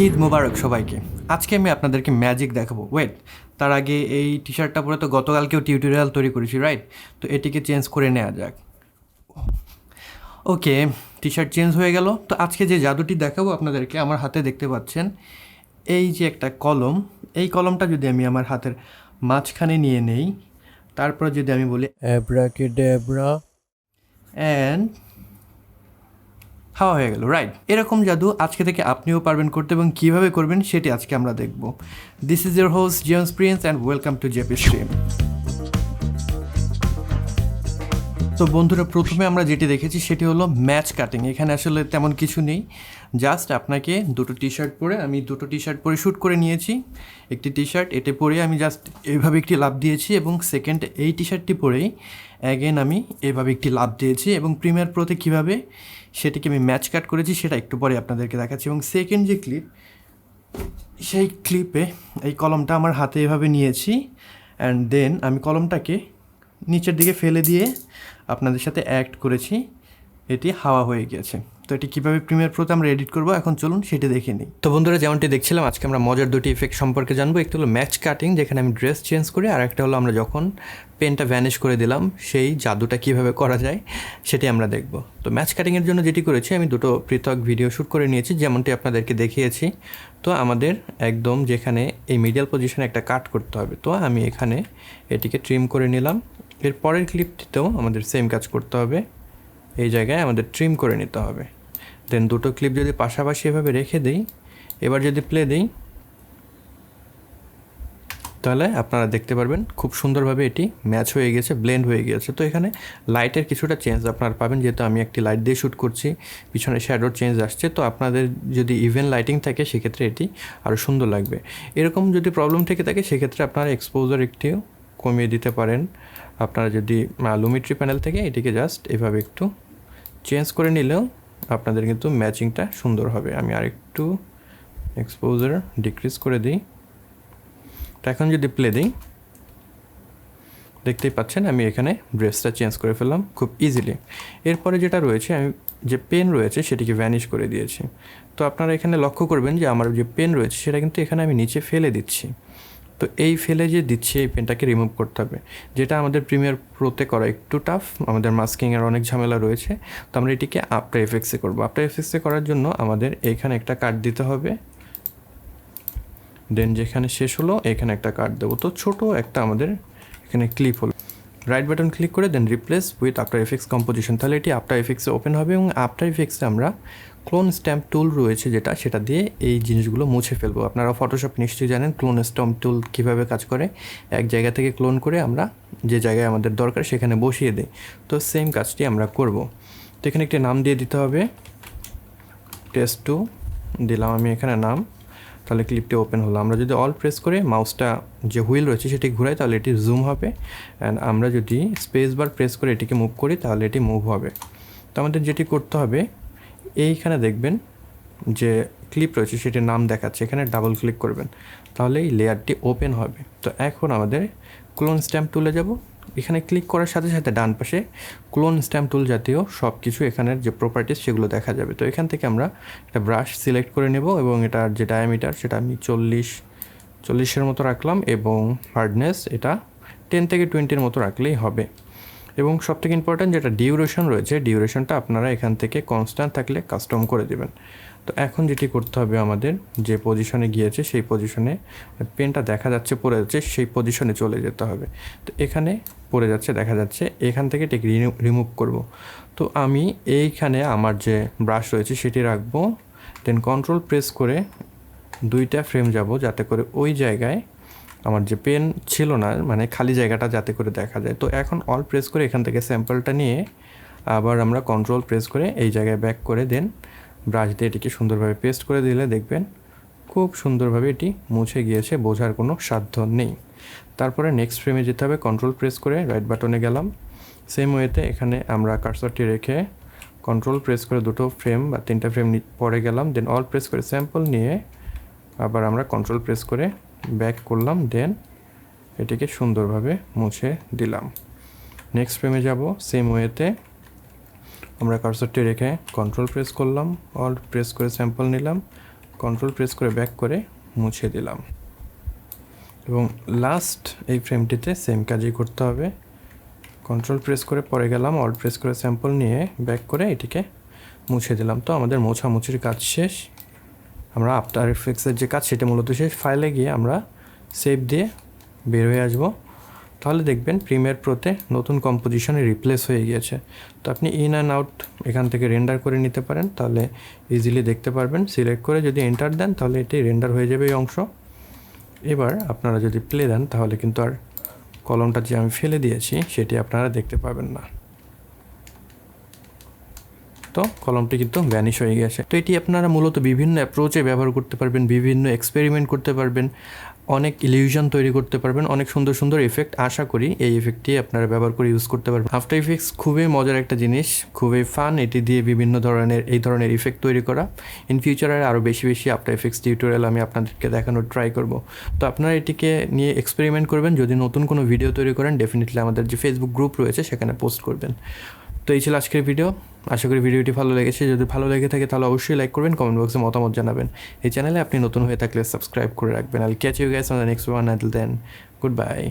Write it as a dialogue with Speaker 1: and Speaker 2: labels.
Speaker 1: ঈদ মোবারক সবাইকে। আজকে আমি আপনাদেরকে ম্যাজিক দেখাবো। ওয়েট, তার আগে এই টি শার্টটা পরে তো গতকালকেও টিউটোরিয়াল তৈরি করেছি, রাইট? তো এটিকে চেঞ্জ করে নেওয়া যাক। ওকে, টি শার্ট চেঞ্জ হয়ে গেল। তো আজকে যে জাদুটি দেখাবো আপনাদেরকে, আমার হাতে দেখতে পাচ্ছেন এই যে একটা কলম। এই কলমটা যদি আমি আমার হাতের মাঝখানে নিয়ে নেই, তারপর যদি আমি বলি অ্যাব্রাকেডাব্রা অ্যান্ড হাওয়া হয়ে গেল, রাইট? এরকম জাদু আজকে থেকে আপনিও পারবেন করতে, এবং কীভাবে করবেন সেটি আজকে আমরা দেখব। This is your host James Prince and welcome to JP stream. তো বন্ধুরা, প্রথমে আমরা যেটি দেখেছি সেটি হলো ম্যাচ কাটিং। এখানে আসলে তেমন কিছু নেই, জাস্ট আপনাকে দুটো টি শার্ট পরে, আমি দুটো টি শার্ট পরে শ্যুট করে নিয়েছি। একটি টি শার্ট এতে পরে আমি জাস্ট এইভাবে একটি লাফ দিয়েছি, এবং সেকেন্ড এই টি শার্টটি পরেই অ্যাগেন আমি এভাবে একটি লাফ দিয়েছি, এবং প্রিমিয়ার প্রোতে কীভাবে সেটিকে আমি ম্যাচ কাট করেছি সেটা একটু পরে আপনাদেরকে দেখাচ্ছি। এবং সেকেন্ড যে ক্লিপ, সেই ক্লিপে এই কলমটা আমার হাতে এভাবে নিয়েছি, অ্যান্ড দেন আমি কলমটাকে নিচের দিকে ফেলে দিয়ে আপনাদের সাথে অ্যাক্ট করেছি, এটি হাওয়া হয়ে গিয়েছে। তো এটি কীভাবে প্রিমিয়ার প্রোতে আমরা এডিট করবো এখন চলুন সেটি দেখে নিই। তো বন্ধুরা, যেমনটি দেখছিলাম, আজকে আমরা মজার দুটি ইফেক্ট সম্পর্কে জানবো। একটি হলো ম্যাচ কাটিং, যেখানে আমি ড্রেস চেঞ্জ করি, আর একটা হলো আমরা যখন পেনটা ভ্যানিশ করে দিলাম সেই জাদুটা কীভাবে করা যায় সেটি আমরা দেখব। তো ম্যাচ কাটিংয়ের জন্য যেটি করেছি, আমি দুটো পৃথক ভিডিও শ্যুট করে নিয়েছি যেমনটি আপনাদেরকে দেখিয়েছি। তো আমাদের একদম যেখানে এই মিডিয়াল পজিশনে একটা কাট করতে হবে, তো আমি এখানে এটিকে ট্রিম করে নিলাম। এর পরের ক্লিপটিতেও আমাদের সেম কাজ করতে হবে, এই জায়গায় আমাদের ট্রিম করে নিতে হবে। দেন দুটো ক্লিপ যদি পাশাপাশি এভাবে রেখে দিই, এবার যদি প্লে দিই, তাহলে আপনারা দেখতে পারবেন খুব সুন্দরভাবে এটি ম্যাচ হয়ে গেছে, ব্লেন্ড হয়ে গিয়েছে। তো এখানে লাইটের কিছুটা চেঞ্জ আপনারা পাবেন, যেহেতু আমি একটি লাইট দিয়ে শ্যুট করছি, পিছনে শ্যাডোর চেঞ্জ আসছে। তো আপনাদের যদি ইভেন লাইটিং থাকে সেক্ষেত্রে এটি আরও সুন্দর লাগবে। এরকম যদি প্রবলেম থেকে থাকে সেক্ষেত্রে আপনারা এক্সপোজার একটু কমিয়ে দিতে পারেন। আপনারা যদি লুমিট্রি প্যানেল থেকে এটিকে জাস্ট এভাবে একটু চেঞ্জ করে নিলেও আপনাদের কিন্তু ম্যাচিংটা সুন্দর হবে। আমি আরেকটু এক্সপোজার ডিক্রিজ করে দিই। তো এখন যদি প্লে দিই, দেখতেই পাচ্ছেন আমি এখানে ড্রেসটা চেঞ্জ করে ফেললাম খুব ইজিলি। এরপরে যেটা রয়েছে, আমি যে পেন রয়েছে সেটিকে ভ্যানিশ করে দিয়েছি। তো আপনারা এখানে লক্ষ্য করবেন যে আমার যে পেন রয়েছে সেটা কিন্তু এখানে আমি নিচে ফেলে দিচ্ছি। তো এই ফেলে যে দিচ্ছি, এই পেনটাকে রিমুভ করতে হবে, যেটা আমাদের প্রিমিয়ার প্রোতে করা একটু টাফ। আমাদের মাস্কিংয়ের অনেক ঝামেলা রয়েছে। তো আমরা এটিকে আফটার এফেক্টসে করবো। আফটার এফেক্টসে করার জন্য আমাদের এইখানে একটা কাট দিতে হবে, দেন যেখানে শেষ হলো এখানে একটা কাট দেবো। তো ছোটো একটা আমাদের এখানে ক্লিপ হলো, রাইট বাটন ক্লিক করে দেন replace with After Effects composition, তাহলে এটি আফটার এফেক্টসে ওপেন হবে। এবং আফটার এফেক্টসে আমরা ক্লোন স্ট্যাম্প টুল রয়েছে সেটা দিয়ে এই জিনিসগুলো মুছে ফেলবো। আপনারা ফটোশপ নিশ্চয়ই জানেন ক্লোন স্ট্যাম্প টুল কীভাবে কাজ করে। এক জায়গা থেকে ক্লোন করে আমরা যে জায়গায় আমাদের দরকার সেখানে বসিয়ে দিই। তো সেম কাজটি আমরা করব। তো এখানে একটি নাম দিয়ে দিতে হবে, টেস্ট 2 দিলাম আমি এখানে নাম, তাহলে ক্লিপটি ওপেন হলো। আমরা যদি অল প্রেস করে মাউসটা যে হুইল রয়েছে সেটি ঘুরাই তাহলে এটি জুম হবে, অ্যান্ড আমরা যদি স্পেস বার প্রেস করে এটিকে মুভ করি তাহলে এটি মুভ হবে। তো আমাদের যেটি করতে হবে, এইখানে দেখবেন যে ক্লিপ রয়েছে সেটির নাম দেখাচ্ছে, এখানে ডাবল ক্লিক করবেন, তাহলে এই লেয়ারটি ওপেন হবে। তো এখন আমাদের ক্লোন স্ট্যাম্প টুলে যাব। এখানে ক্লিক করার সাথে সাথে ডান পাশে ক্লোন স্ট্যাম্প টুল জাতীয় সব কিছু এখানের যে প্রপার্টিস সেগুলো দেখা যাবে। তো এখান থেকে আমরা একটা ব্রাশ সিলেক্ট করে নেব, এবং এটার যে ডায়ামিটার সেটা আমি 40-এর মতো রাখলাম, এবং হার্ডনেস এটা 10 থেকে 20-এর মতো রাখলেই হবে। এবং সবথেকে ইম্পর্ট্যান্ট যেটা ডিউরেশন রয়েছে, ডিউরেশনটা আপনারা এখান থেকে কনস্ট্যান্ট থাকলে কাস্টম করে দেবেন। তো এখন যেটি করতে হবে, আমাদের যে পজিশনে গিয়েছে সেই পজিশনে পেনটা দেখা যাচ্ছে পড়ে যাচ্ছে, সেই পজিশনে চলে যেতে হবে। তো এখানে পড়ে যাচ্ছে দেখা যাচ্ছে, এখান থেকে ঠিক রিমুভ করব। তো আমি এইখানে আমার যে ব্রাশ রয়েছে সেটি রাখবো, দেন কন্ট্রোল প্রেস করে 2টা ফ্রেম যাব, যাতে করে ওই জায়গায় আমার যে পেন ছিল না, মানে খালি জায়গাটা যাতে করে দেখা যায়। তো এখন অল প্রেস করে এখান থেকে স্যাম্পলটা নিয়ে আবার আমরা কন্ট্রোল প্রেস করে এই জায়গায় ব্যাক করে দেন ব্রাশ দিয়ে এটিকে সুন্দরভাবে পেস্ট করে দিলে দেখবেন খুব সুন্দরভাবে এটি মুছে গিয়েছে, বোঝার কোনো সাধ্য নেই। তারপরে নেক্সট ফ্রেমে যেতে হবে, কন্ট্রোল প্রেস করে রাইট বাটনে গেলাম। সেম ওয়েতে এখানে আমরা কার্সরটি রেখে কন্ট্রোল প্রেস করে 2টো ফ্রেম বা 3টা ফ্রেম পরে গেলাম, দেন অল প্রেস করে স্যাম্পল নিয়ে আবার আমরা কন্ট্রোল প্রেস করে ব্যাক করলাম, দেন এটিকে সুন্দরভাবে মুছে দিলাম। নেক্সট ফ্রেমে যাব, সেম ওয়েতে আমরা কার্সরটি রেখে কন্ট্রোল প্রেস করলাম, অল প্রেস করে স্যাম্পল নিলাম, কন্ট্রোল প্রেস করে ব্যাক করে মুছে দিলাম। এবং লাস্ট এই ফ্রেমটিতে সেম কাজই করতে হবে। কন্ট্রোল প্রেস করে পরে গেলাম, অল্ট প্রেস করে স্যাম্পল নিয়ে ব্যাক করে এটিকে মুছে দিলাম। তো আমাদের মোছামুছির কাজ শেষ। আমরা আফটার এফেক্টসের যে কাজ সেটা মূলত শেষ। ফাইলে গিয়ে আমরা সেভ দিয়ে বের হয়ে আসবো। তাহলে দেখবেন প্রিমিয়ার প্রোতে নতুন কম্পোজিশনে রিপ্লেস হয়ে গিয়েছে। তো আপনি ইন অ্যান্ড আউট এখান থেকে রেন্ডার করে নিতে পারেন, তাহলে ইজিলি দেখতে পারবেন। সিলেক্ট করে যদি এন্টার দেন তাহলে এটি রেন্ডার হয়ে যাবে এই অংশ। এবার আপনারা যদি প্লে দেন তাহলে কিন্তু আর কলমটা যে আমি ফেলে দিয়েছি সেটি আপনারা দেখতে পাবেন না। তো কলমটি কিন্তু ভ্যানিশ হয়ে গেছে। তো এটি আপনারা মূলত বিভিন্ন অ্যাপ্রোচে ব্যবহার করতে পারবেন, বিভিন্ন এক্সপেরিমেন্ট করতে পারবেন, অনেক ইলিউশন তৈরি করতে পারবেন, অনেক সুন্দর সুন্দর এফেক্ট। আশা করি এই এফেক্টটি আপনারা ব্যবহার করে ইউজ করতে পারবেন। আফটার ইফেক্টস খুবই মজার একটা জিনিস, খুবই ফান। এটি দিয়ে বিভিন্ন ধরনের এই ধরনের ইফেক্ট তৈরি করা। ইন ফিউচারে আরও বেশি বেশি আফটার ইফেক্টস টিউটোরিয়াল আমি আপনাদেরকে দেখানোর ট্রাই করব। তো আপনারা এটিকে নিয়ে এক্সপেরিমেন্ট করবেন। যদি নতুন কোনো ভিডিও তৈরি করেন ডেফিনেটলি আমাদের যে ফেসবুক গ্রুপ রয়েছে সেখানে পোস্ট করবেন। তো এই ছিল আজকের ভিডিও। আশা করি ভিডিওটি ভালো লেগেছে। যদি ভালো লেগে থাকে তাহলে অবশ্যই লাইক করবেন, কমেন্ট বক্সে মতামত জানাবেন। এই চ্যানেলে আপনি নতুন হয়ে থাকলে সাবস্ক্রাইব করে রাখবেন। I'll catch you guys on the next one. Until then, good by.